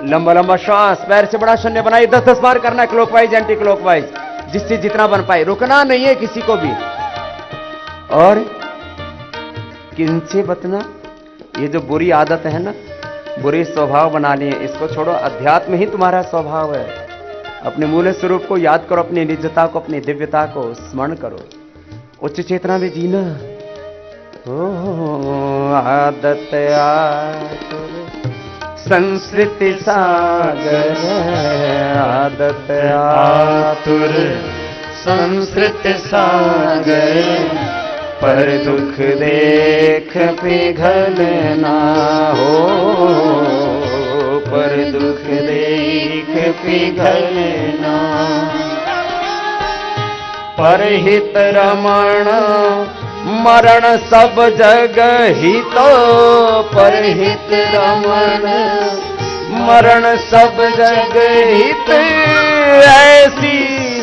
लंबा लंबा श्वास, पैर से बड़ा शून्य बनाइए, 10-10 बार करना है, क्लॉकवाइज एंटी क्लॉकवाइज, जिससे जितना बन पाए, रुकना नहीं है किसी को भी। और किनसे बचना, ये जो बुरी आदत है ना, बुरे स्वभाव बना लिए, इसको छोड़ो। अध्यात्म ही तुम्हारा स्वभाव है। अपने मूल स्वरूप को याद करो, अपनी निजता को, अपनी दिव्यता को स्मरण करो, उच्च चेतना में जीना। ओ आदत आतुर संस्कृति सागर, आदत आतुर संस्कृति सागर, पर दुख देख पिघलना हो, पर दुख देख पिघलना। परहित रमण मरण सब जग हित, परहित रमण मरण सब जग हित, ऐसी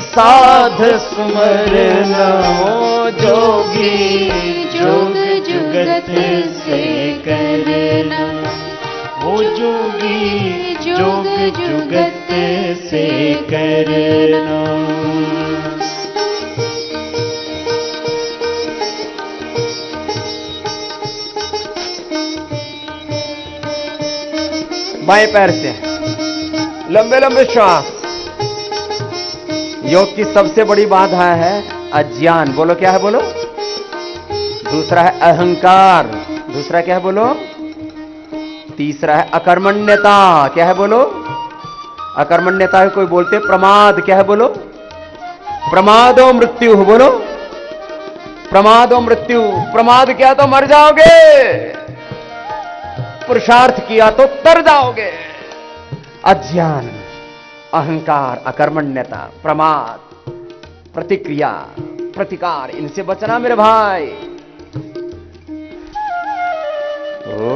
साध स्मरण हो जोगी, जुग जुगत से करना, ओ जोगी जुग जुगत से करना। बाएं पैर से लंबे लंबे श्वास। योग की सबसे बड़ी बाधा है अज्ञान। बोलो क्या है, बोलो। दूसरा है अहंकार। दूसरा क्या है, बोलो। तीसरा है अकर्मण्यता। क्या है, बोलो। अकर्मण्यता है कोई बोलते प्रमाद। क्या है, बोलो। प्रमादो मृत्यु। बोलो प्रमादो मृत्यु। प्रमाद किया तो मर जाओगे, पुरुषार्थ किया तो तर जाओगे। अज्ञान, अहंकार, अकर्मण्यता, प्रमाद, प्रतिक्रिया, प्रतिकार, इनसे बचना मेरे भाई। ओ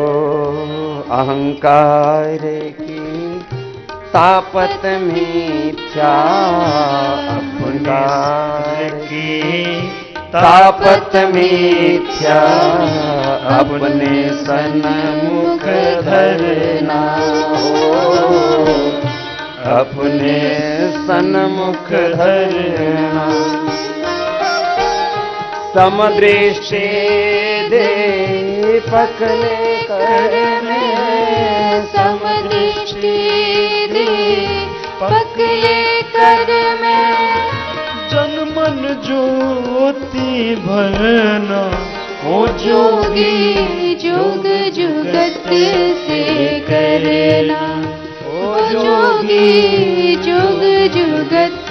अहंकार की तापत मिथ्या, अहंकार की तापत मिथ्या, अपने सन्मुख धरना हो, अपने सन्मुख धरना। समदृष्टि दीपक लेकर, समदृष्टि दीपक लेकर मैं जनमन ज्योति भरना, ओ जोगी जुग जुगत से करना, ओ जोगी जुग जुगत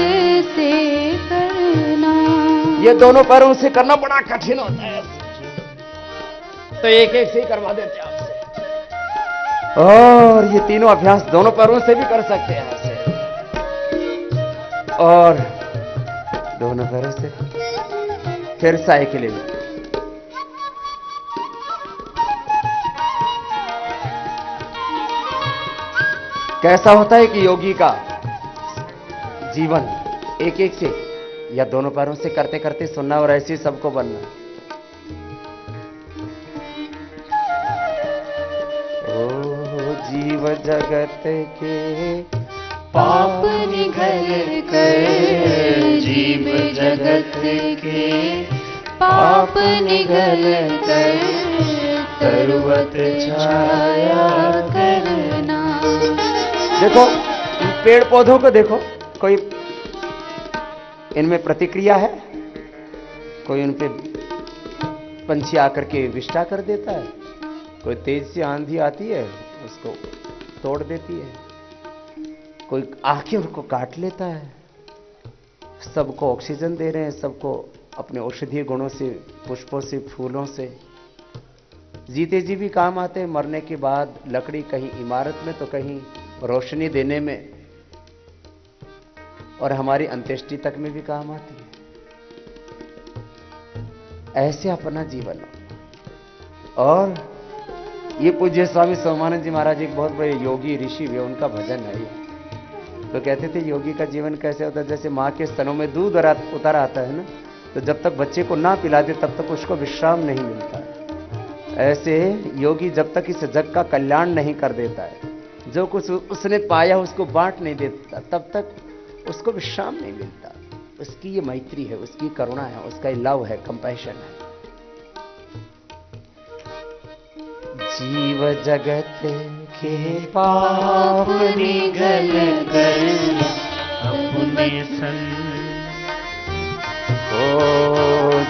से करना। ये दोनों पैरों से करना बड़ा कठिन होता है, तो एक एक से ही करवा देते हैं आपसे। और ये तीनों अभ्यास दोनों पैरों से भी कर सकते हैं ऐसे, और दोनों पैरों से फिर साइकिलिंग। कैसा होता है कि योगी का जीवन एक एक से या दोनों पैरों से करते करते सुनना, और ऐसे सबको बनना। ओ जीव जगत के पाप निगल कर, जीव जगत के पाप निगल कर, तरुवत छाया करना। देखो पेड़ पौधों को देखो, कोई इनमें प्रतिक्रिया है, कोई उन पे पंछी आकर के विष्टा कर देता है, कोई तेज से आंधी आती है उसको तोड़ देती है, कोई आके उनको काट लेता है। सबको ऑक्सीजन दे रहे हैं, सबको अपने औषधीय गुणों से, पुष्पों से, फूलों से। जीते जी भी काम आते हैं, मरने के बाद लकड़ी कहीं इमारत में तो कहीं रोशनी देने में, और हमारी अंत्येष्टि तक में भी काम आती है। ऐसे अपना जीवन। और ये पूज्य स्वामी सोमानंद जी महाराज एक बहुत बड़े योगी ऋषि हुए, उनका भजन है ये। तो कहते थे योगी का जीवन कैसे होता है, जैसे माँ के स्तनों में दूध उतर आता है ना, तो जब तक बच्चे को ना पिला दे तब तक उसको विश्राम नहीं मिलता है। ऐसे योगी जब तक इस जग का कल्याण नहीं कर देता है, जो कुछ उसने पाया उसको बांट नहीं देता, तब तक उसको विश्राम नहीं मिलता। उसकी ये मैत्री है, उसकी करुणा है, उसका लव है, कंपैशन है। जीव जगत के पाप निगल कर अपने संग, ओ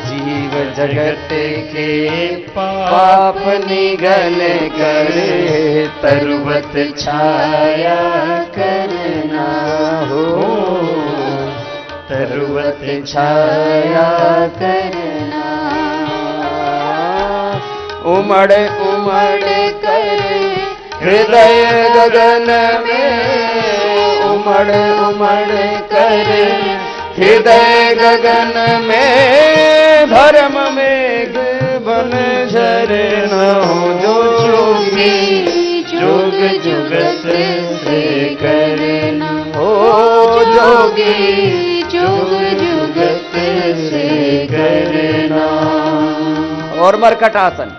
जीव जगत के पाप निगल कर तरुवत छाया करना हो, तरुवत छाया करना। उमड़ उमड़ कर हृदय गगन में, उमड़ उमड़ कर हृदय गगन में धर्म मेघ बन झरना हो। जो जोगी जुग जुगत से करना हो, जोगी जुग जुगत से करना। और मरकट आसन,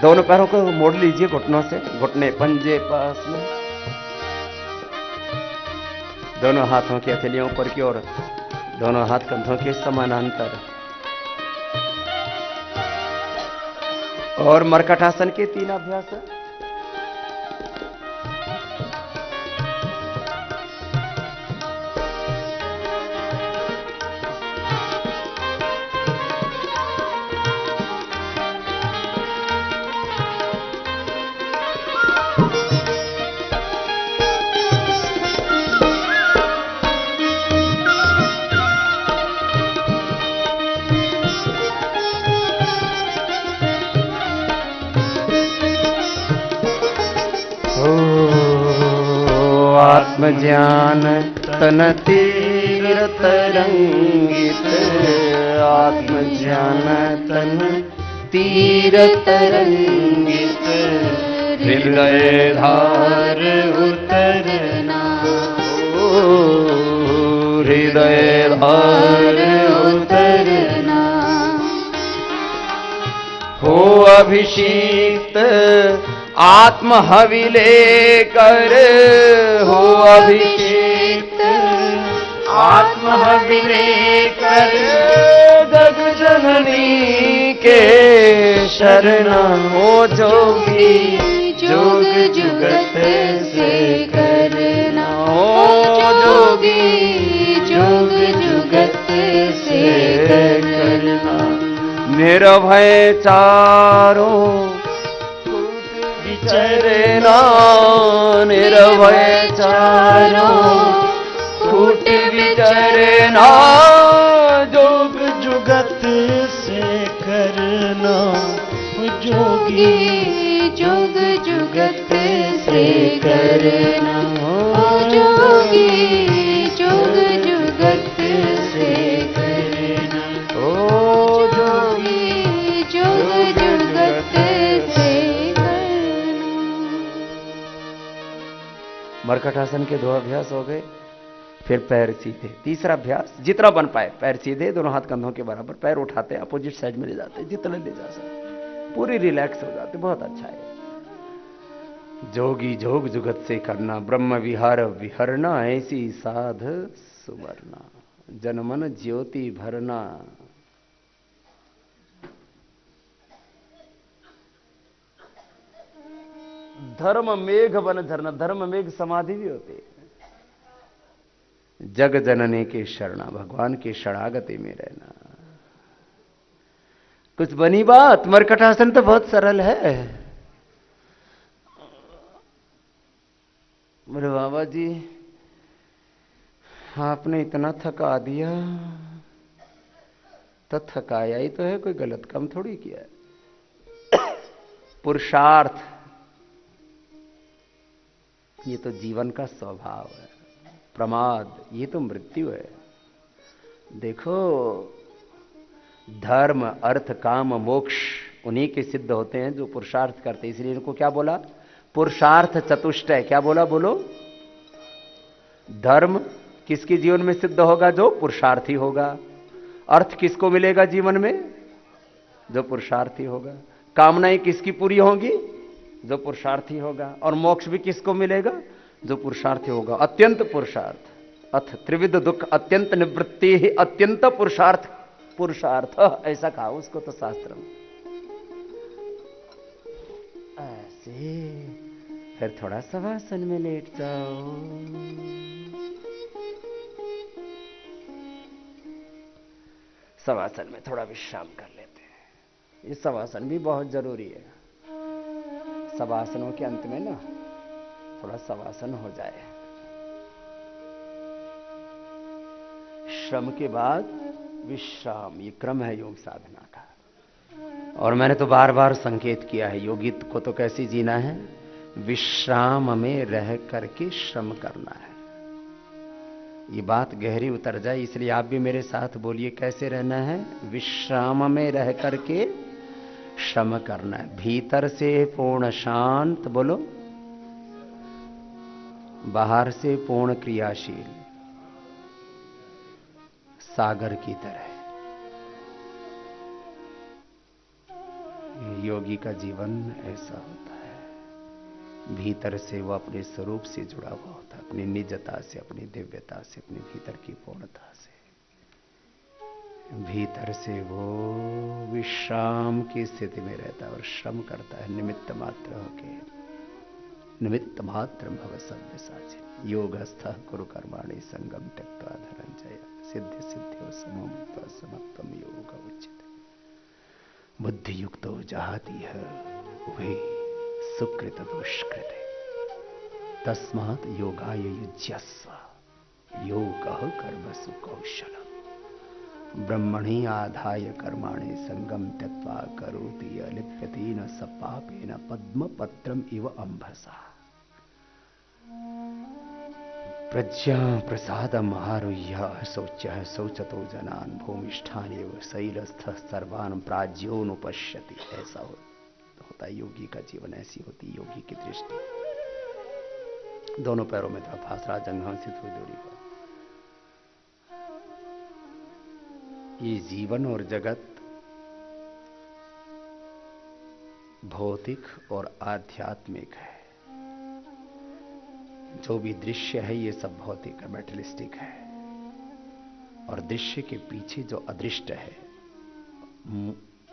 दोनों पैरों को मोड़ लीजिए घुटनों से, घुटने पंजे पास में, दोनों हाथों की हथेलियों ऊपर की ओर, दोनों हाथ कंधों के समानांतर। और मरकटासन के 3 अभ्यास हैं। आत्मज्ञान तन तीर तरंगित, आत्मज्ञान तन तीर तरंगित, हृदय धार उतरना, हृदय धार उतरना हो। अभिषिक्त आत्म हविले कर हो, अभिषेक आत्म हविले कर जग जननी के शरणा हो। जोगी जुग जुगत से करना हो, जोगी जुग जुगत से करना। निर्भय चारों विचरना, निर्भय चारों फूट विचरना, जोग जुगत से करना। जोगी जुग जुगत से करना, जोगी जुग जुगत से करना, ओ जोगी जुग जुगत से। मरकटासन के 2 अभ्यास हो गए। फिर पैर सीधे, तीसरा अभ्यास जितना बन पाए, पैर सीधे, दोनों हाथ कंधों के बराबर, पैर उठाते हैं, अपोजिट साइड में ले जाते हैं, जितने ले जा सकते, पूरी रिलैक्स हो जाते, बहुत अच्छा है। जोगी जोग जुगत से करना, ब्रह्म विहार विहरना, ऐसी साध सुवरना, जनमन ज्योति भरना। धर्म मेघ बन झरना, धर्म मेघ समाधि भी होती है। जग जननी के शरणा, भगवान के शरणागति में रहना। कुछ बनी बात? मरकटासन तो बहुत सरल है। मेरे बाबा जी आपने इतना थका दिया, तो थकाया ही तो है, कोई गलत काम थोड़ी किया है। पुरुषार्थ ये तो जीवन का स्वभाव है, प्रमाद ये तो मृत्यु है। देखो, धर्म अर्थ काम मोक्ष उन्हीं के सिद्ध होते हैं जो पुरुषार्थ करते हैं। इसलिए इनको क्या बोला? पुरुषार्थ चतुष्टय। क्या बोला? बोलो। धर्म किसके जीवन में सिद्ध होगा? जो पुरुषार्थी होगा। अर्थ किसको मिलेगा जीवन में? जो पुरुषार्थी होगा। कामनाएं किसकी पूरी होंगी? जो पुरुषार्थी होगा। और मोक्ष भी किसको मिलेगा? जो पुरुषार्थी होगा। अत्यंत पुरुषार्थ, अथ त्रिविध दुख अत्यंत निवृत्ति ही अत्यंत पुरुषार्थ, पुरुषार्थ ऐसा कहा उसको तो शास्त्र में। ऐसे फिर थोड़ा शवासन में लेट जाओ। शवासन में थोड़ा विश्राम कर लेते हैं। ये शवासन भी बहुत जरूरी है। शवासनों के अंत में ना थोड़ा शवासन हो जाए। श्रम के बाद विश्राम, ये क्रम है योग साधना का। और मैंने तो बार बार संकेत किया है, योगी को तो कैसे जीना है? विश्राम में रह करके श्रम करना है। ये बात गहरी उतर जाए, इसलिए आप भी मेरे साथ बोलिए, कैसे रहना है? विश्राम में रह करके श्रम करना है। भीतर से पूर्ण शांत, बोलो, बाहर से पूर्ण क्रियाशील, सागर की तरह। योगी का जीवन ऐसा होता है। भीतर से वो अपने स्वरूप से जुड़ा हुआ होता है, अपनी निजता से, अपनी दिव्यता से, अपनी भीतर की पूर्णता से। भीतर से वो विश्राम की स्थिति में रहता है और श्रम करता है, निमित्त मात्र होके। निमित्त मात्र भव सव्य साचिन, योगस्थ कुरु कर्माणि संगम त्यक्त्वा धनंजय, सिद्धि सिद्ध्यो समो मत्वा समत्वम योग उच्यते। बुद्धि युक्तो जहाति है उभे सुकृत दुष्कृत, तस्मात् योगाय युज्यस्व, योगः कर्मसु कौशलम्, ब्रह्मणि आधाय कर्माणि संगम त्यक्त्वा करोति अलिप्यते न स पापेन पद्मपत्रम इव अंभसा। प्रज्ञा प्रसादम आरुह्य शौच्य शौचतो जनान भूमिष्ठानेव शैलस्थ सर्वान् प्राज्योनुपश्यति। ऐसा होता है योगी का जीवन, ऐसी होती योगी की दृष्टि। दोनों पैरों में तरफ आसरा, जंघों से थोड़ी दूरी पर। ये जीवन और जगत भौतिक और आध्यात्मिक है। जो भी दृश्य है ये सब भौतिक है, मेटेरियलिस्टिक है। और दृश्य के पीछे जो अदृष्ट है,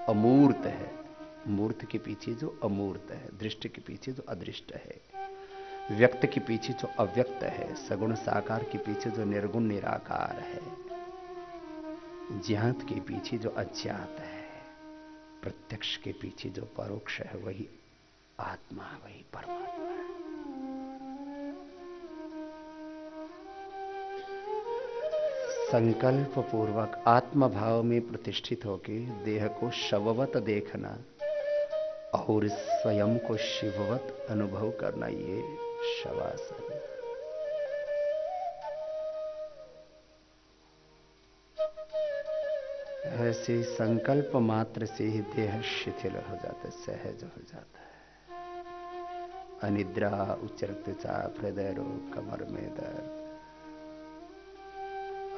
अमूर्त है, मूर्त के पीछे जो अमूर्त है, दृष्टि के पीछे जो अदृष्ट है, व्यक्त के पीछे जो अव्यक्त है, सगुण साकार के पीछे जो निर्गुण निराकार है, ज्ञात के पीछे जो अज्ञात है, प्रत्यक्ष के पीछे जो परोक्ष है, वही आत्मा, वही परमात्मा है। संकल्प पूर्वक आत्मभाव में प्रतिष्ठित होकर देह को शववत देखना और स्वयं को शिववत अनुभव करना, ये शवासन। ऐसे संकल्प मात्र से ही देह शिथिल हो जाता है, सहज हो जाता है। अनिद्रा, उच्च रक्तचाप, हृदय रोग, कमर में दर्द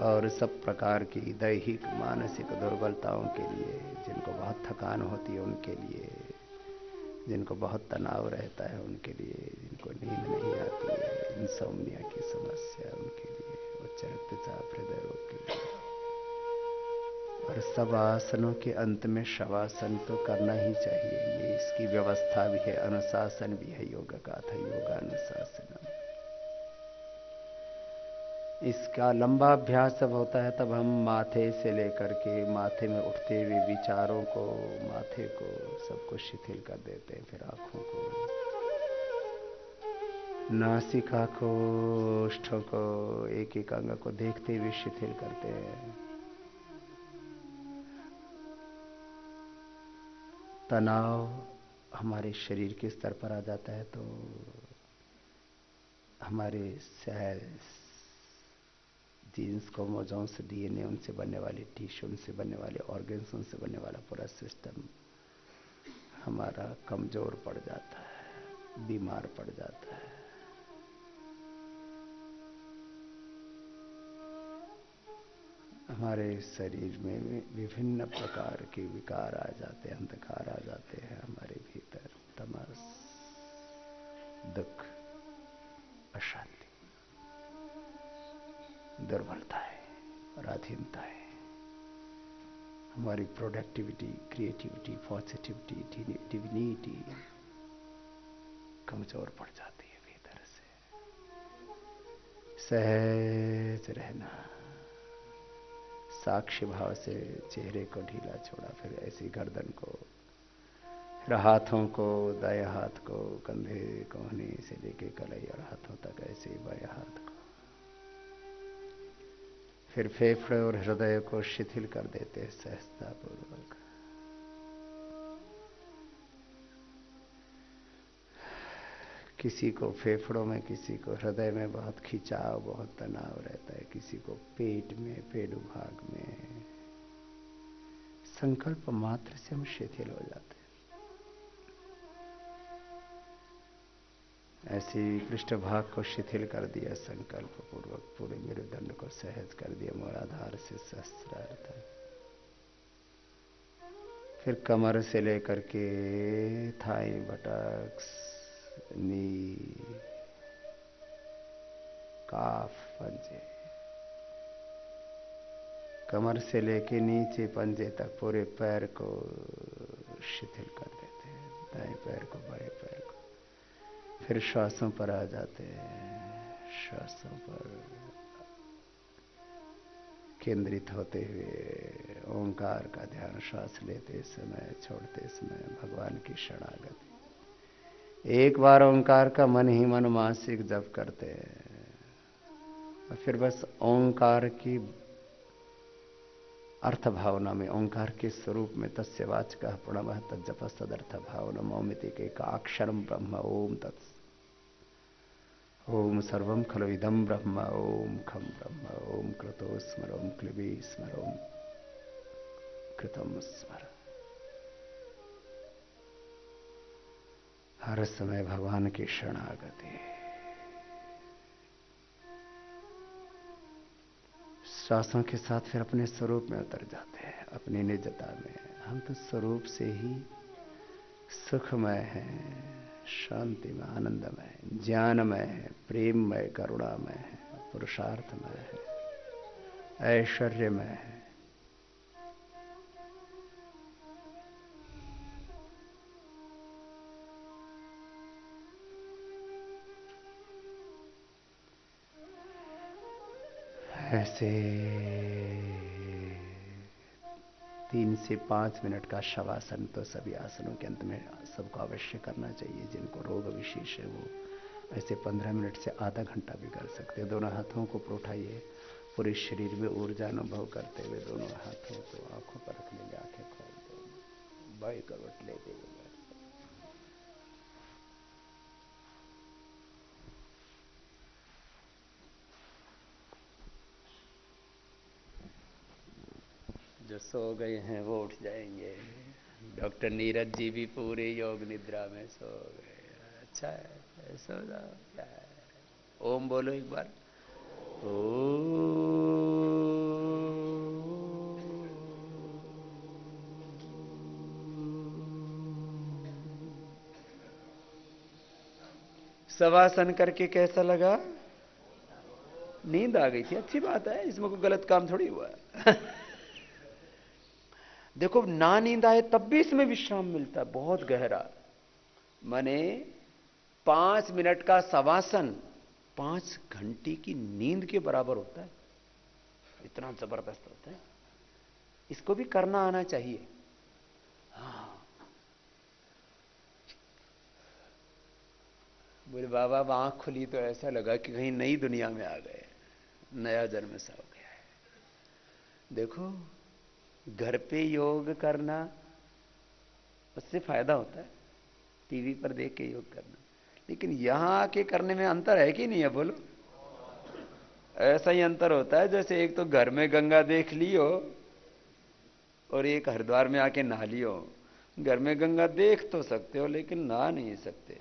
और सब प्रकार की दैहिक मानसिक दुर्बलताओं के लिए, जिनको बहुत थकान होती है उनके लिए, जिनको बहुत तनाव रहता है उनके लिए, जिनको नींद नहीं आती है, इंसोम्निया की समस्या उनके लिए, उच्च रक्तचाप, हृदय रोग के लिए। और सब आसनों के अंत में शवासन तो करना ही चाहिए। ये इसकी व्यवस्था भी है, अनुशासन भी है। योग का था योगानुशासनम। इसका लंबा अभ्यास जब होता है तब हम माथे से लेकर के माथे में उठते हुए विचारों को, माथे को, सबको शिथिल कर देते हैं। फिर आंखों को, नासिका को, ओष्ठों को, एक एक अंग को देखते हुए शिथिल करते हैं। तनाव हमारे शरीर के स्तर पर आ जाता है तो हमारे सेल्स, जीन्स, क्रोमोसोम्स, डीएनए, उनसे बनने वाले टिश्यू, उनसे बनने वाले ऑर्गन्स, उनसे बनने वाला पूरा सिस्टम हमारा कमजोर पड़ जाता है, बीमार पड़ जाता है। हमारे शरीर में विभिन्न प्रकार के विकार आ जाते हैं, अंधकार आ जाते हैं हमारे भीतर, तमस, दुख, अशांति, दुर्बलताएं, पराधीनताएं, हमारी प्रोडक्टिविटी, क्रिएटिविटी, पॉजिटिविटी, डिविनिटी कमजोर पड़ जाती है भीतर से। सहज रहना, साक्षी भाव से चेहरे को ढीला छोड़ा, फिर ऐसी गर्दन को, फिर हाथों को, दाएं हाथ को कंधे कोहनी से लेके कलाई और हाथों तक, ऐसे ही बाएं हाथ को, फिर फेफड़े और हृदय को शिथिल कर देते सहजता पूर्वक। किसी को फेफड़ों में, किसी को हृदय में बहुत खिंचाव, बहुत तनाव रहता है, किसी को पेट में, पेडू भाग में। संकल्प मात्र से हम शिथिल हो जाते हैं। ऐसे पृष्ठभाग को शिथिल कर दिया संकल्प पूर्वक, पूरे मेरुदंड को सहज कर दिया, मूलाधार से सहस्रार तक, फिर कमर से लेकर के थाई, बटक्स, नी, काफ, पंजे, कमर से लेके नीचे पंजे तक पूरे पैर को शिथिल कर देते हैं, दाएं पैर को, बाएं पैर को। फिर श्वासों पर आ जाते हैं, श्वासों पर केंद्रित होते हुए ओंकार का ध्यान, श्वास लेते समय, छोड़ते समय भगवान की शरणागति। एक बार ओंकार का मन ही मन मासिक जप करते हैं, और फिर बस ओंकार की अर्थ भावना में, ओंकार के स्वरूप में, तस्य वाचकः प्रणवः तज्जपः तदर्थ भावना मौमिति के अक्षरम ब्रह्म ओम तत्स, ओम सर्वम खलु इदं ब्रह्म, ओम खम ब्रह्म, ओम कृतो स्मर, ओम क्लिबी स्मर, ओम कृतम स्मर। हर समय भगवान की शरणागति। श्वासों के साथ फिर अपने स्वरूप में उतर जाते हैं, अपनी निजता में। हम तो स्वरूप से ही सुखमय हैं, शांतिमय, आनंदमय, ज्ञानमय है, प्रेममय, करुणामय है, पुरुषार्थमय है, ऐश्वर्यमय है। ऐसे 3 से 5 मिनट का शवासन तो सभी आसनों के अंत में सबको अवश्य करना चाहिए। जिनको रोग विशेष है वो ऐसे 15 मिनट से आधा घंटा भी कर सकते हैं। दोनों हाथों को उठाइए, पूरे शरीर में ऊर्जा अनुभव करते हुए दोनों हाथों को आंखों पर रख लेंगे, आंखें खोल देंगे, बाई करवट लेते हुए। जो सो गए हैं वो उठ जाएंगे। डॉक्टर नीरज जी भी पूरे योग निद्रा में सो गए। अच्छा है, सो जाओ, क्या है। ओम बोलो एक बार। ओ शवासन करके कैसा लगा? नींद आ गई थी, अच्छी बात है, इसमें कोई गलत काम थोड़ी हुआ। देखो, ना नींद आए तब भी इसमें विश्राम मिलता है, बहुत गहरा। माने 5 मिनट का शवासन 5 घंटे की नींद के बराबर होता है, इतना जबरदस्त होता है। इसको भी करना आना चाहिए। हाँ, बोले बाबा आंख खुली तो ऐसा लगा कि कहीं नई दुनिया में आ गए, नया जन्म सा हो गया है। देखो, घर पे योग करना, उससे फायदा होता है, टीवी पर देख के योग करना, लेकिन यहां आके करने में अंतर है कि नहीं है? बोलो। ऐसा ही अंतर होता है जैसे एक तो घर में गंगा देख लियो और एक हरिद्वार में आके नहा लियो। घर में गंगा देख तो सकते हो लेकिन नहा नहीं सकते।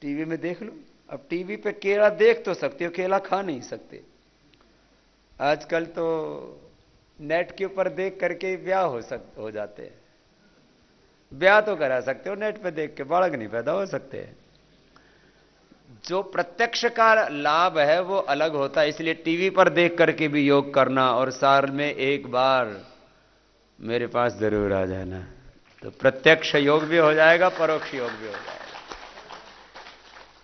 टीवी में देख लो, अब टीवी पे केला देख तो सकते हो, केला खा नहीं सकते। आजकल तो नेट के ऊपर देख करके ब्याह हो जाते हैं। ब्याह तो करा सकते हो नेट पे देख के, बालक नहीं पैदा हो सकते हैं। जो प्रत्यक्ष का लाभ है वो अलग होता है, इसलिए टीवी पर देख करके भी योग करना और साल में एक बार मेरे पास जरूर आ जाना, तो प्रत्यक्ष योग भी हो जाएगा, परोक्ष योग भी हो जाएगा।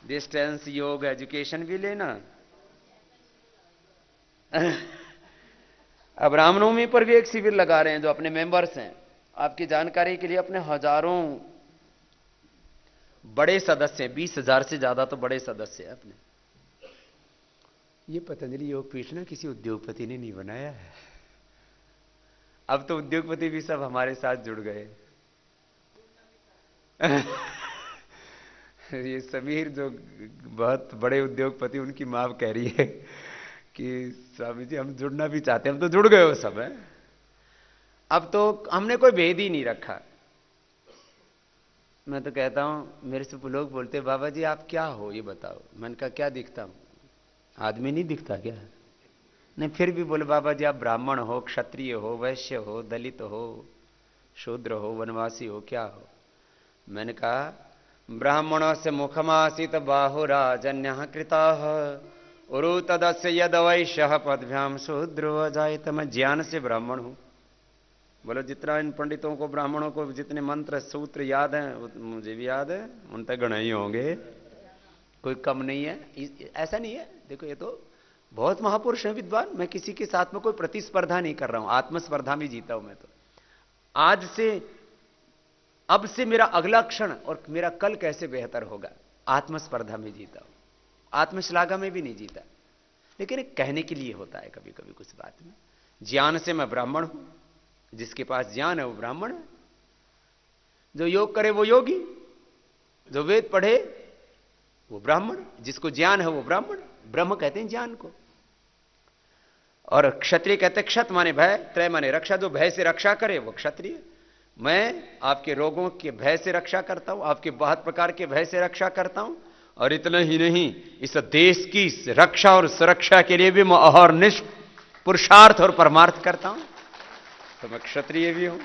डिस्टेंस योग एजुकेशन भी लेना। अब रामनवमी पर भी एक शिविर लगा रहे हैं, जो अपने मेंबर्स हैं, आपकी जानकारी के लिए, अपने हजारों बड़े सदस्य, 20,000 से ज्यादा तो बड़े सदस्य हैं अपने। ये पतंजलि योग पीठ ना किसी उद्योगपति ने नहीं बनाया है, अब तो उद्योगपति भी सब हमारे साथ जुड़ गए। ये समीर जो बहुत बड़े उद्योगपति, उनकी मां कह रही है कि स्वामी जी हम जुड़ना भी चाहते हैं, हम तो जुड़ गए हो सब है। अब तो हमने कोई भेद ही नहीं रखा। मैं तो कहता हूं, मेरे से लोग बोलते बाबा जी आप क्या हो ये बताओ। मैंने कहा क्या दिखता हूं, आदमी नहीं दिखता क्या? नहीं, फिर भी बोले बाबा जी आप ब्राह्मण हो, क्षत्रिय हो, वैश्य हो, दलित हो, शूद्र हो, वनवासी हो, क्या हो? मैंने कहा ब्राह्मणों से मुखमासीत बाहुराजन्य कृता उरु तदस्य यद वैश्य पदभ्याम शूद्रो अजायत। मैं ज्ञान से ब्राह्मण हूं। बोलो जितना इन पंडितों को, ब्राह्मणों को जितने मंत्र सूत्र याद हैं मुझे भी याद है, उन तक गण ही होंगे, कोई कम नहीं है। ऐसा नहीं है, देखो ये तो बहुत महापुरुष है, विद्वान। मैं किसी के साथ में कोई प्रतिस्पर्धा नहीं कर रहा हूं, आत्मस्पर्धा में जीता हूं मैं तो। आज से, अब से मेरा अगला क्षण और मेरा कल कैसे बेहतर होगा, आत्मस्पर्धा में जीता हूं, आत्मश्लाघा में भी नहीं जीता। लेकिन एक कहने के लिए होता है कभी कभी कुछ बात में। ज्ञान से मैं ब्राह्मण हूं, जिसके पास ज्ञान है वो ब्राह्मण है, जो योग करे वो योगी, जो वेद पढ़े वो ब्राह्मण, जिसको ज्ञान है वो ब्राह्मण। ब्रह्म कहते हैं ज्ञान को। और क्षत्रिय कहते हैं, क्षत माने भय, त्रय माने रक्षा, जो भय से रक्षा करे वो क्षत्रिय। मैं आपके रोगों के भय से रक्षा करता हूं, आपके बहुत प्रकार के भय से रक्षा करता हूं, और इतना ही नहीं, इस देश की रक्षा और सुरक्षा के लिए भी मैं अहर्निश पुरुषार्थ और परमार्थ करता हूं, तो मैं क्षत्रिय भी हूं।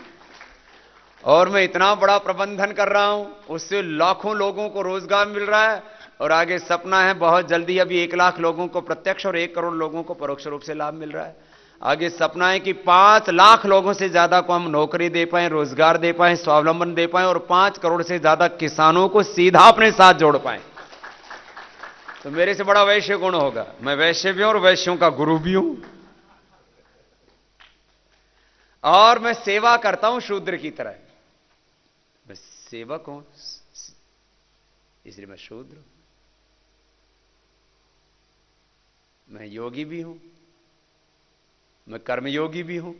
और मैं इतना बड़ा प्रबंधन कर रहा हूं, उससे लाखों लोगों को रोजगार मिल रहा है, और आगे सपना है बहुत जल्दी, अभी 1 लाख लोगों को प्रत्यक्ष और 1 करोड़ लोगों को परोक्ष रूप से लाभ मिल रहा है। आगे सपना है कि 5 लाख लोगों से ज्यादा को हम नौकरी दे पाए, रोजगार दे पाए, स्वावलंबन दे पाए, और 5 करोड़ से ज्यादा किसानों को सीधा अपने साथ जोड़ पाए। तो मेरे से बड़ा वैश्य कौन होगा? मैं वैश्य भी हूं और वैश्यों का गुरु भी हूं, और मैं सेवा करता हूं शूद्र की तरह। मैं सेवक हूं, इसलिए मैं शूद्र हूं। मैं योगी भी हूं, मैं कर्मयोगी भी हूं,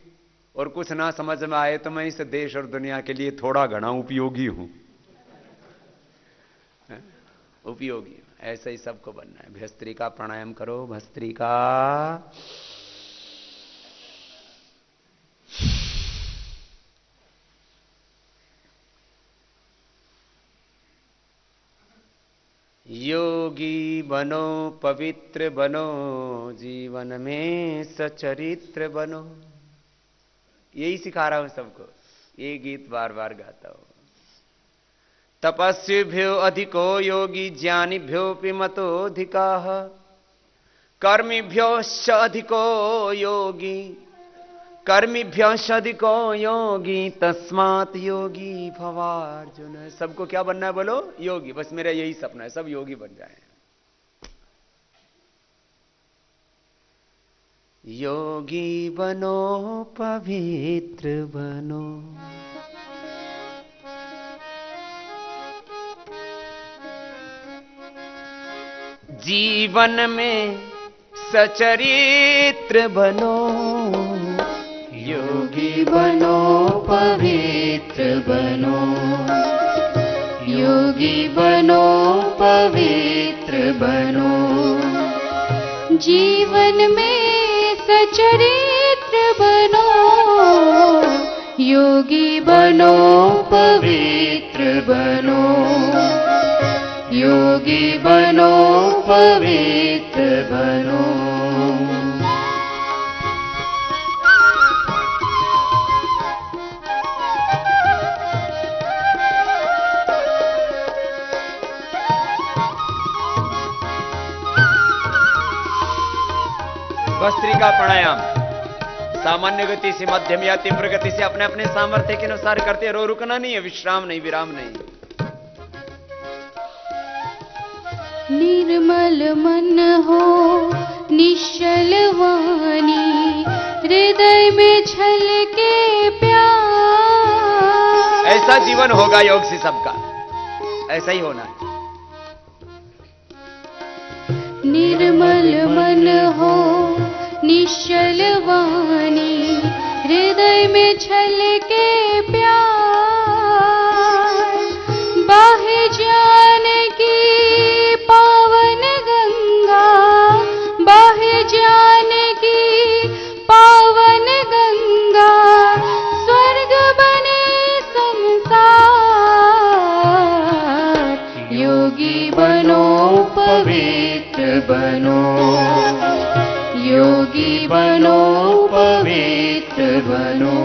और कुछ ना समझ में आए तो मैं इस देश और दुनिया के लिए थोड़ा घना उपयोगी हूं। उपयोगी, ऐसा ही सबको बनना है। भस्त्रिका प्राणायाम करो, भस्त्रिका। योगी बनो, पवित्र बनो, जीवन में सचरित्र बनो। यही सिखा रहा हूं सबको, ये गीत बार बार गाता हूं। तपस्विभ्यो अधिको योगी, ज्ञानिभ्योऽपि मतोऽधिकाः, कर्मिभ्योश्च अधिको योगी, कर्मिभ्योश्च अधिको योगी, तस्मात् योगी भवार्जुन। सबको क्या बनना है बोलो? योगी। बस मेरा यही सपना है, सब योगी बन जाएं। योगी बनो, पवित्र बनो, जीवन में सचरित्र बनो। योगी बनो, पवित्र बनो, योगी बनो, पवित्र बनो, जीवन में सचरित्र बनो। योगी बनो, पवित्र बनो, योगी बनो, पवित्र बनो। भस्त्रिका प्राणायाम सामान्य गति से, मध्यम या तीव्र गति से अपने अपने सामर्थ्य के अनुसार करते रहो। रुकना नहीं है, विश्राम नहीं, विराम नहीं। निर्मल मन हो निश्चल वाणी, हृदय में छलके प्यार। ऐसा जीवन होगा योग से सबका, ऐसा ही होना है। निर्मल मन हो निश्चल वाणी, हृदय में छलके प्यार। बाहे ज्ञान की पावन गंगा, बाहे ज्ञान की पावन गंगा, स्वर्ग बने संसार। योगी बनो पवित्र बनो, योगी बनो पवित्र बनो।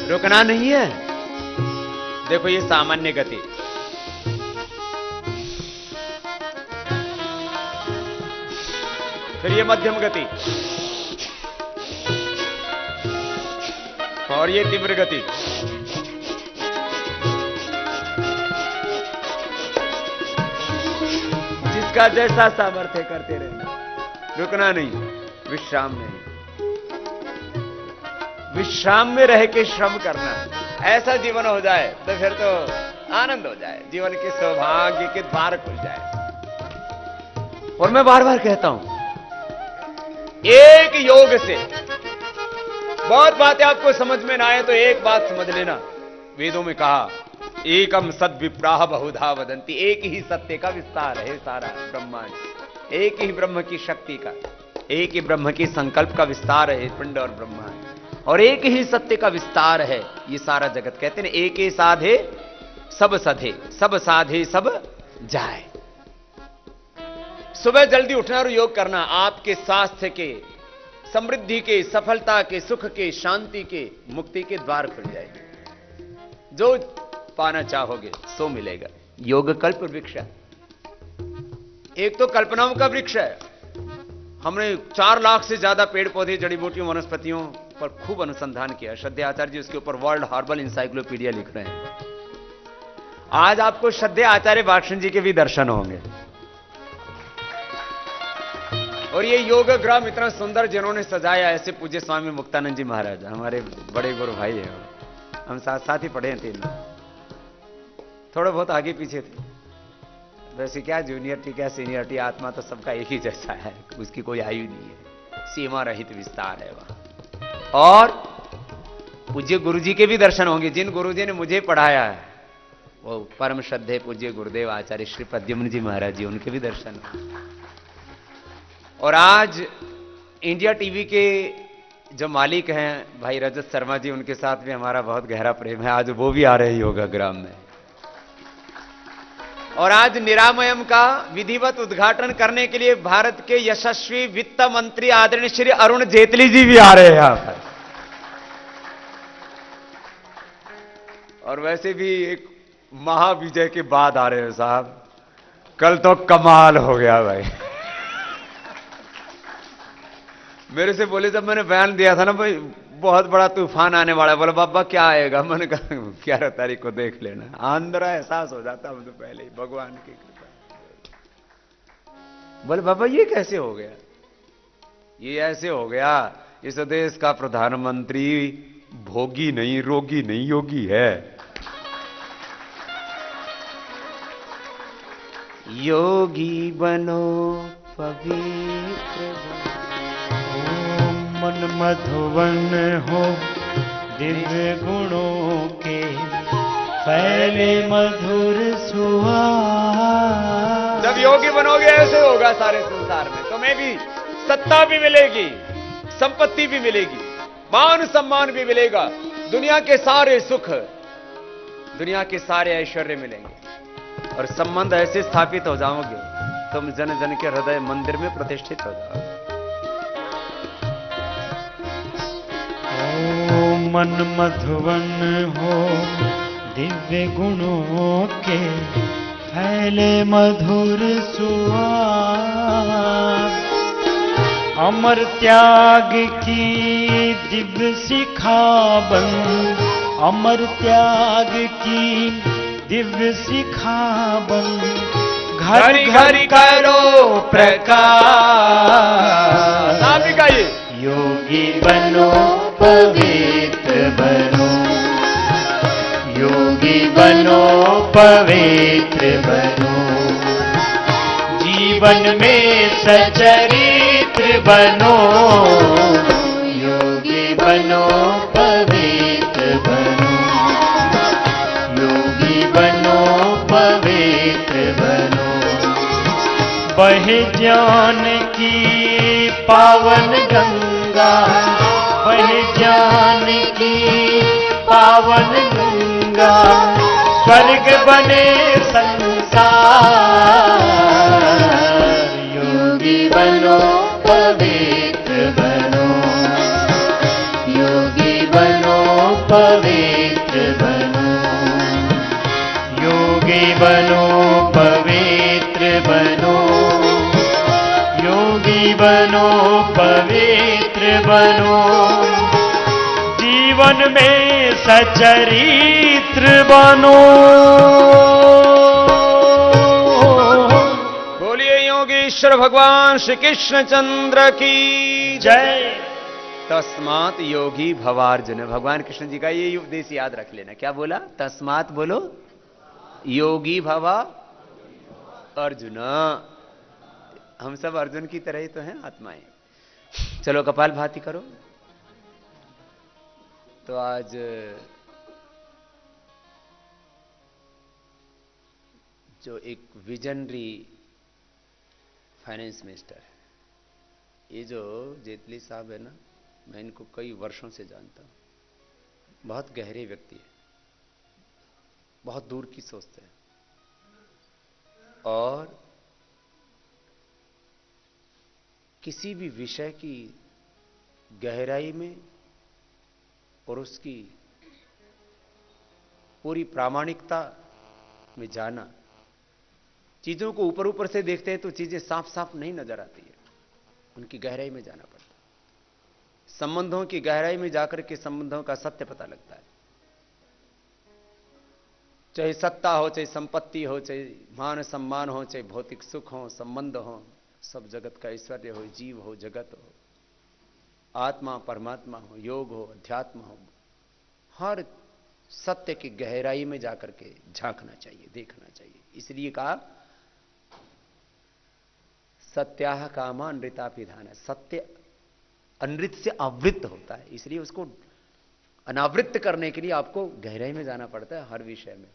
रुकना नहीं है। देखो ये सामान्य गति, फिर ये मध्यम गति, और ये तीव्र गति। जिसका जैसा सामर्थ्य करते रहना, रुकना नहीं, विश्राम नहीं। विश्राम में रह के श्रम करना, ऐसा जीवन हो जाए तो फिर तो आनंद हो जाए, जीवन के सौभाग्य के द्वार खुल जाए। और मैं बार बार कहता हूं, एक योग से बहुत बातें आपको समझ में ना आए तो एक बात समझ लेना, वेदों में कहा एकम सद विप्राह बहुधा वदंती, एक ही सत्य का विस्तार है सारा ब्रह्मांड, एक ही ब्रह्म की शक्ति का, एक ही ब्रह्म की संकल्प का विस्तार है पिंड और ब्रह्मांड, और एक ही सत्य का विस्तार है ये सारा जगत। कहते हैं एक ही साधे सब सधे, सब साधे सब जाए। सुबह जल्दी उठना और योग करना आपके स्वास्थ्य के, समृद्धि के, सफलता के, सुख के, शांति के, मुक्ति के द्वार खुल जाएंगे। जो पाना चाहोगे सो मिलेगा। योग कल्प वृक्ष, एक तो कल्पनाओं का वृक्ष है। हमने 4 लाख से ज्यादा पेड़ पौधे, जड़ी बूटियों, वनस्पतियों पर खूब अनुसंधान किया। श्रद्धेय आचार्य जी उसके ऊपर वर्ल्ड हर्बल इंसाइक्लोपीडिया लिख रहे हैं। आज आपको श्रद्धेय आचार्य बाक्षण जी के भी दर्शन होंगे। और ये योग ग्राम इतना सुंदर जिन्होंने सजाया, ऐसे पूज्य स्वामी मुक्तानंद जी महाराज, हमारे बड़े गुरु भाई हैं, हम साथ साथ ही पढ़े हैं तीनों, थोड़ा बहुत आगे पीछे थे। वैसे क्या जूनियरिटी क्या सीनियरिटी, आत्मा तो सबका एक ही जैसा है, उसकी कोई आयु नहीं है, सीमा रहित विस्तार है वहां। और पूज्य गुरुजी के भी दर्शन होंगे। जिन गुरुजी ने मुझे पढ़ाया है वो परम श्रद्धेय पूज्य गुरुदेव आचार्य श्री प्रद्युम्न जी महाराज जी, उनके भी दर्शन होंगे। और आज इंडिया टीवी के जो मालिक हैं भाई रजत शर्मा जी, उनके साथ भी हमारा बहुत गहरा प्रेम है। आज वो भी आ रहे हैं योगा ग्राम में। और आज निरामयम का विधिवत उद्घाटन करने के लिए भारत के यशस्वी वित्त मंत्री आदरणीय श्री अरुण जेटली जी भी आ रहे हैं यहां पर। और वैसे भी एक महाविजय के बाद आ रहे हैं साहब। कल तो कमाल हो गया भाई। मेरे से बोले, जब मैंने बयान दिया था ना भाई बहुत बड़ा तूफान आने वाला है, बोले बाबा क्या आएगा? मैंने कहा 11 तारीख को देख लेना। आंध्रा एहसास हो जाता मुझे पहले ही, भगवान की कृपा। बोले बाबा ये कैसे हो गया? ये ऐसे हो गया, इस देश का प्रधानमंत्री भोगी नहीं, रोगी नहीं, योगी है। योगी बनो पवित्र बनो। मन मधुवन हो दिव्य गुणों के, फैले मधुर सुहास। जब योगी बनोगे ऐसे होगा सारे संसार में। तुम्हें भी सत्ता भी मिलेगी, संपत्ति भी मिलेगी, मान सम्मान भी मिलेगा, दुनिया के सारे सुख, दुनिया के सारे ऐश्वर्य मिलेंगे। और संबंध ऐसे स्थापित हो जाओगे, तुम जन जन के हृदय मंदिर में प्रतिष्ठित हो जाओगे। ओ मन मधुवन हो दिव्य गुणों के, फैले मधुर सुआस। अमर त्याग की दिव्य शिखा बन, अमर त्याग की दिव्य शिखा बन, घर घर करो प्रकाश। आप भी गाइए। योगी बनो पवित्र बनो, योगी बनो पवित्र बनो, जीवन में सचरित्र बनो, योगी बनो पवित्र बनो, योगी बनो पवित्र बनो। बहे ज्ञान की पावन गंगा, बहे ज्ञान की पावन गंगा, स्वर्ग बने संसार। योगी बनो पवित्र बनो, योगी बनो पवित्र बनो, योगी बनो पवित्र बनो, योगी बनो पवित्र बनो, जीवन में सचरित्र बनो। बोलिए योगेश्वर भगवान श्री कृष्ण चंद्र की जय। तस्मात योगी भवार्जुन। भगवान कृष्ण जी का ये उपदेश याद रख लेना। क्या बोला? तस्मात बोलो योगी भवा अर्जुन। हम सब अर्जुन की तरह ही तो हैं आत्माएं। चलो कपाल भाती करो। तो आज जो एक विजनरी फाइनेंस मिनिस्टर है, ये जो जेटली साहब है ना, मैं इनको कई वर्षों से जानता हूं। बहुत गहरे व्यक्ति है, बहुत दूर की सोचते हैं और किसी भी विषय की गहराई में और उसकी पूरी प्रामाणिकता में जाना। चीजों को ऊपर ऊपर से देखते हैं तो चीजें साफ साफ नहीं नजर आती है, उनकी गहराई में जाना पड़ता है। संबंधों की गहराई में जाकर के संबंधों का सत्य पता लगता है। चाहे सत्ता हो, चाहे संपत्ति हो, चाहे मान सम्मान हो, चाहे भौतिक सुख हो, संबंध हो, सब जगत का ऐश्वर्य हो, जीव हो, जगत हो, आत्मा परमात्मा हो, योग हो, अध्यात्म हो, हर सत्य की गहराई में जाकर के झांकना चाहिए, देखना चाहिए। इसलिए कहा सत्याह कामा अनृतापिधान। सत्य अनृत से आवृत्त होता है, इसलिए उसको अनावृत्त करने के लिए आपको गहराई में जाना पड़ता है। हर विषय में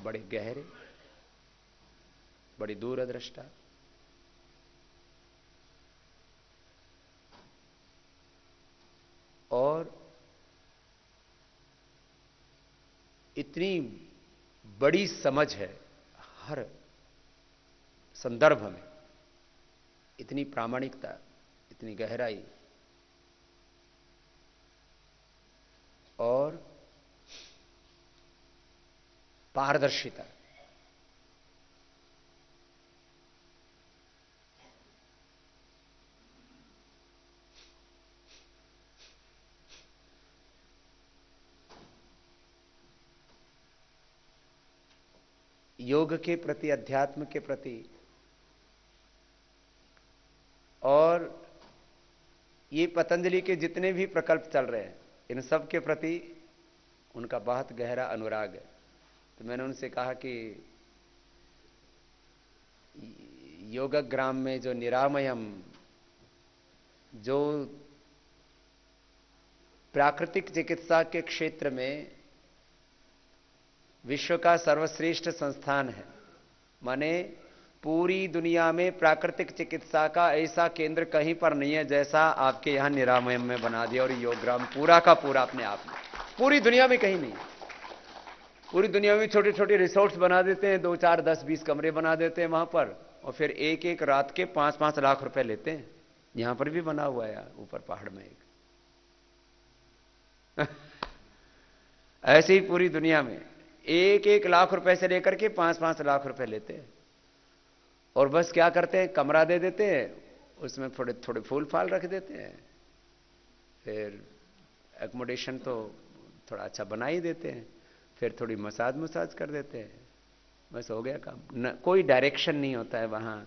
बड़े गहरे, बड़ी दूरदृष्टा, और इतनी बड़ी समझ है हर संदर्भ में, इतनी प्रामाणिकता, इतनी गहराई और पारदर्शिता। योग के प्रति, अध्यात्म के प्रति और ये पतंजलि के जितने भी प्रकल्प चल रहे हैं, इन सब के प्रति उनका बहुत गहरा अनुराग है। तो मैंने उनसे कहा कि योगग्राम में जो निरामयम, जो प्राकृतिक चिकित्सा के क्षेत्र में विश्व का सर्वश्रेष्ठ संस्थान है, माने पूरी दुनिया में प्राकृतिक चिकित्सा का ऐसा केंद्र कहीं पर नहीं है जैसा आपके यहां निरामयम में बना दिया। और योगग्राम पूरा का पूरा अपने आप में पूरी दुनिया में कहीं नहीं है। पूरी दुनिया में छोटे छोटे रिसोर्ट्स बना देते हैं, 2 4 10 20 कमरे बना देते हैं वहां पर, और फिर एक एक रात के 5 5 लाख रुपए लेते हैं। यहां पर भी बना हुआ है ऊपर पहाड़ में एक। ऐसे ही पूरी दुनिया में 1 1 लाख रुपए से लेकर के 5 5 लाख रुपए लेते हैं, और बस क्या करते हैं, कमरा दे देते हैं, उसमें थोड़े थोड़े फूल फाल रख देते हैं, फिर एकोमोडेशन तो थोड़ा अच्छा बना ही देते हैं, फिर थोड़ी मसाज कर देते हैं, बस हो गया काम। न कोई डायरेक्शन नहीं होता है वहाँ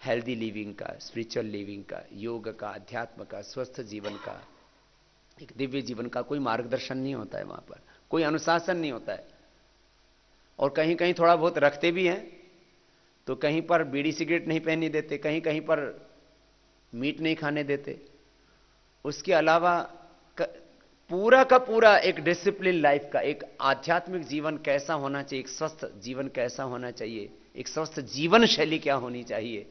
हेल्दी लिविंग का, स्पिरिचुअल लिविंग का, योग का, अध्यात्म का, स्वस्थ जीवन का, एक दिव्य जीवन का कोई मार्गदर्शन नहीं होता है वहाँ पर, कोई अनुशासन नहीं होता है। और कहीं कहीं थोड़ा बहुत रखते भी हैं, तो कहीं पर बीड़ी सिगरेट नहीं पहनने देते, कहीं कहीं पर मीट नहीं खाने देते। उसके अलावा पूरा का पूरा एक डिसिप्लिन लाइफ का, एक आध्यात्मिक जीवन कैसा होना चाहिए, एक स्वस्थ जीवन कैसा होना चाहिए, एक स्वस्थ जीवन शैली क्या होनी चाहिए,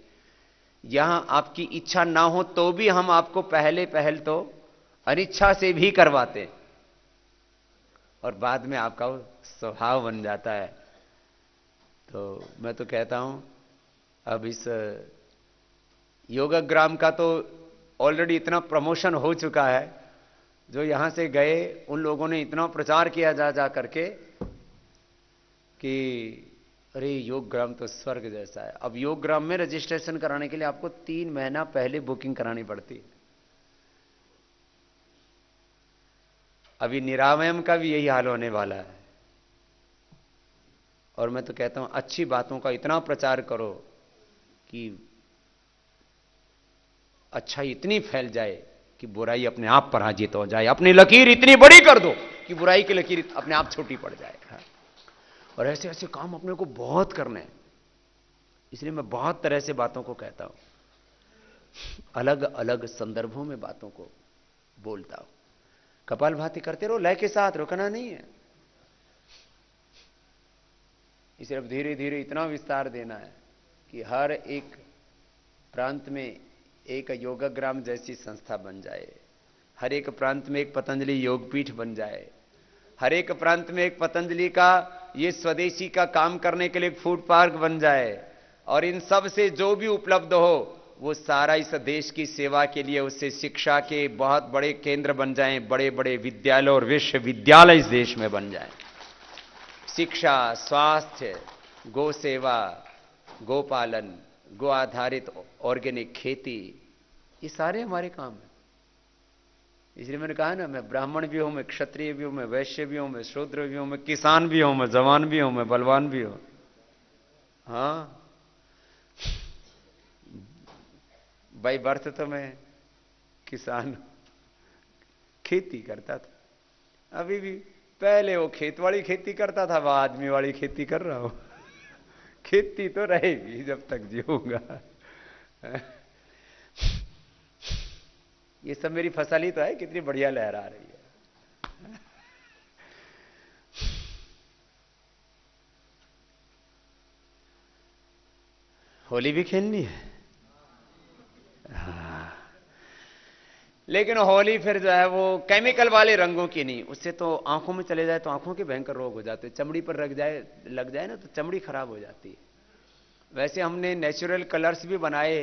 यहां आपकी इच्छा ना हो तो भी हम आपको पहल तो अनिच्छा से भी करवाते हैं, और बाद में आपका स्वभाव बन जाता है। तो मैं तो कहता हूं अब इस योगग्राम का तो ऑलरेडी इतना प्रमोशन हो चुका है, जो यहां से गए उन लोगों ने इतना प्रचार किया जा करके कि अरे योगग्राम तो स्वर्ग जैसा है। अब योगग्राम में रजिस्ट्रेशन कराने के लिए आपको 3 महीना पहले बुकिंग करानी पड़ती है। अभी निरामयम का भी यही हाल होने वाला है। और मैं तो कहता हूं अच्छी बातों का इतना प्रचार करो कि अच्छाई इतनी फैल जाए कि बुराई अपने आप पराजित हो जाए। अपनी लकीर इतनी बड़ी कर दो कि बुराई की लकीर अपने आप छोटी पड़ जाए। और ऐसे ऐसे काम अपने को बहुत करने हैं, इसलिए मैं बहुत तरह से बातों को कहता हूं, अलग अलग संदर्भों में बातों को बोलता हूं। कपालभाति करते रहो, लय के साथ, रुकना नहीं है। सिर्फ धीरे धीरे इतना विस्तार देना है कि हर एक प्रांत में एक योगग्राम जैसी संस्था बन जाए, हर एक प्रांत में एक पतंजलि योगपीठ बन जाए, हर एक प्रांत में एक पतंजलि का ये स्वदेशी का काम करने के लिए एक फूड पार्क बन जाए, और इन सब से जो भी उपलब्ध हो वो सारा इस देश की सेवा के लिए, उससे शिक्षा के बहुत बड़े केंद्र बन जाएं, बड़े बड़े विद्यालय और विश्वविद्यालय इस देश में बन जाएं। शिक्षा, स्वास्थ्य, गो सेवा, गोपालन, गो आधारित ऑर्गेनिक खेती, ये सारे हमारे काम हैं। इसलिए मैंने कहा ना, मैं ब्राह्मण भी हूं, मैं क्षत्रिय भी हूं, मैं वैश्य भी हूं, मैं शूद्र भी हूं, मैं किसान भी हूं, मैं जवान भी हूं, मैं बलवान भी हूं। हाँ, बाई बर्थ तो मैं किसान, खेती करता था, अभी भी। पहले वो खेत वाली खेती करता था, वह आदमी वाली खेती कर रहा हूं। खेती तो रहेगी जब तक जीऊंगा। ये सब मेरी फसल ही तो है, कितनी बढ़िया लहरा रही है। होली भी खेलनी है। हाँ। लेकिन होली फिर जो है वो केमिकल वाले रंगों की नहीं, उससे तो आंखों में चले जाए तो आंखों के भयंकर रोग हो जाते हैं, चमड़ी पर लग जाए ना तो चमड़ी खराब हो जाती है। वैसे हमने नेचुरल कलर्स भी बनाए,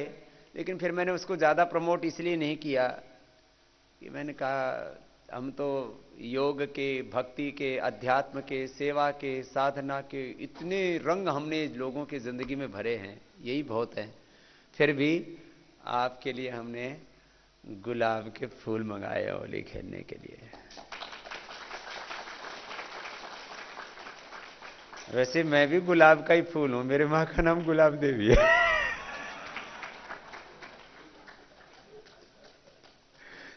लेकिन फिर मैंने उसको ज्यादा प्रमोट इसलिए नहीं किया कि मैंने कहा हम तो योग के, भक्ति के, अध्यात्म के, सेवा के, साधना के इतने रंग हमने लोगों की जिंदगी में भरे हैं, यही बहुत है। फिर भी आपके लिए हमने गुलाब के फूल मंगाए होली खेलने के लिए। वैसे मैं भी गुलाब का ही फूल हूं, मेरे मां का नाम गुलाब देवी है।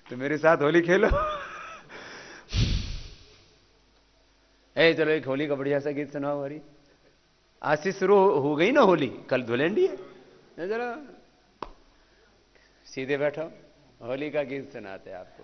तो मेरे साथ होली खेलो। चलो एक होली का बढ़िया सा गीत सुनाओ। हरी आज से शुरू हो गई ना होली, कल धुलेंडी है। जरा सीधे बैठो, होली का गीत सुनाते आपको।